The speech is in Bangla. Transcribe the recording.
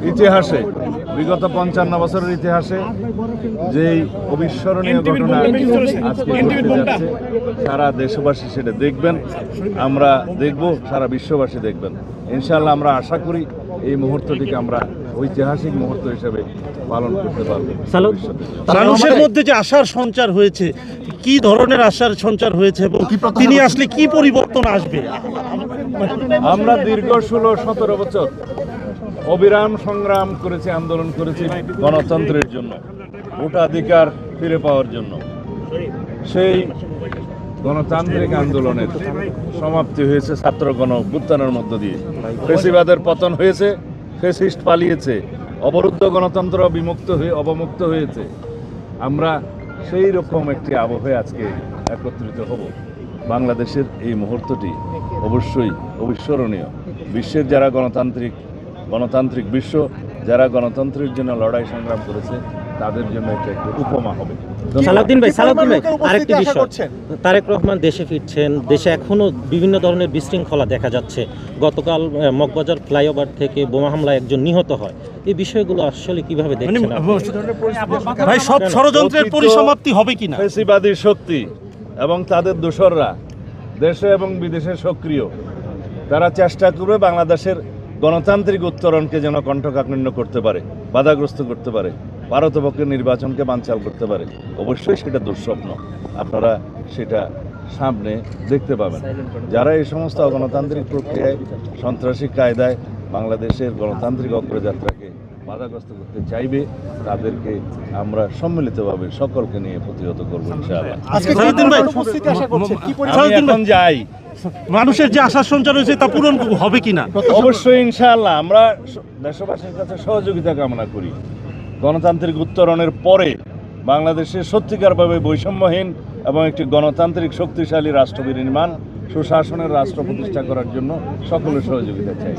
ইতিহাসে বিগত ৫৫ বছরের ইতিহাসে যেই অবিস্মরণীয় ঘটনা আজকে ঘটতে যাচ্ছে, সারা দেশবাসী সেটা দেখবেন, আমরা দেখব, সারা বিশ্ববাসী দেখবেন। ইনশাআল্লাহ আমরা আশা করি এই মুহূর্তটিকে আমরা ঐতিহাসিক মুহূর্ত হিসেবে পালন করতে পারব। মানুষের মধ্যে যে আশার সঞ্চার হয়েছে, কি ধরনের আশার সঞ্চার হয়েছে এবং তিনি আসলে কি পরিবর্তন আসবে? আমরা দীর্ঘ ১৬-১৭ বছর অবিরাম সংগ্রাম করেছি, আন্দোলন করেছি গণতন্ত্রের জন্য, ভোটাধিকার ফিরে পাওয়ার জন্য। সেই গণতান্ত্রিক আন্দোলনের সমাপ্তি হয়েছে ছাত্র গণ অভ্যুত্থানের মধ্য দিয়ে। ফ্যাসিবাদের পতন হয়েছে, ফ্যাসিস্ট পালিয়েছে, অবরুদ্ধ গণতন্ত্র অবমুক্ত হয়েছে। আমরা সেই রকম একটি আবহে আজকে একত্রিত হব। বাংলাদেশের এই মুহূর্তটি অবশ্যই অবিস্মরণীয়। বিশ্বের যারা গণতান্ত্রিক বিশ্ব, যারা গণতন্ত্রের জন্য লড়াই সংগ্রাম করেছে, তাদের জন্য এটা একটি উপমা হবে। সালাউদ্দিন ভাই, আরেকটি বিষয়, তারেক রহমান দেশে ফিরছেন। দেশে এখনো বিভিন্ন ধরনের বিশৃঙ্খলা দেখা যাচ্ছে। গতকাল মগবাজার ফ্লাইওভার থেকে বোমা হামলায় একজন নিহত হয়। এই বিষয়গুলো আসলে কিভাবে দেখছেন ভাই? সব ষড়যন্ত্রের পরিসমাপ্তি হবে কিনা? ফ্যাসিবাদী শক্তি এবং তাদের দোসররা দেশে এবং বিদেশে সক্রিয়। তারা চেষ্টা করবে বাংলাদেশের গণতান্ত্রিক উত্তরণকে যেন কণ্ঠকাঠিন্য করতে পারে, বাধাগ্রস্ত করতে পারে, ভারতপক্ষের নির্বাচনকে বানচাল করতে পারে। অবশ্যই সেটা দুঃস্বপ্ন, আপনারা সেটা সামনে দেখতে পাবেন। যারা এই সমস্ত অগণতান্ত্রিক প্রক্রিয়ায়, সন্ত্রাসী কায়দায় বাংলাদেশের গণতান্ত্রিক অগ্রযাত্রাকে বাধাগ্রস্ত করতে চাইবে, তাদেরকে আমরা সম্মিলিতভাবে সকলকে নিয়ে প্রতিহত করবো ইনশাআল্লাহ। আমি এখন যাই, মানুষের যে আশার সঞ্চার হয়েছে তা পূরণ হবে কিনা? অবশ্যই ইনশাআল্লাহ। আমরা দেশবাসীর কাছে সহযোগিতা কামনা করি। গণতান্ত্রিক উত্তরণের পরে বাংলাদেশের সত্যিকারভাবে বৈষম্যহীন এবং একটি গণতান্ত্রিক শক্তিশালী রাষ্ট্র বিনির্মাণ, সুশাসনের রাষ্ট্র প্রতিষ্ঠা করার জন্য সকলের সহযোগিতা চাই।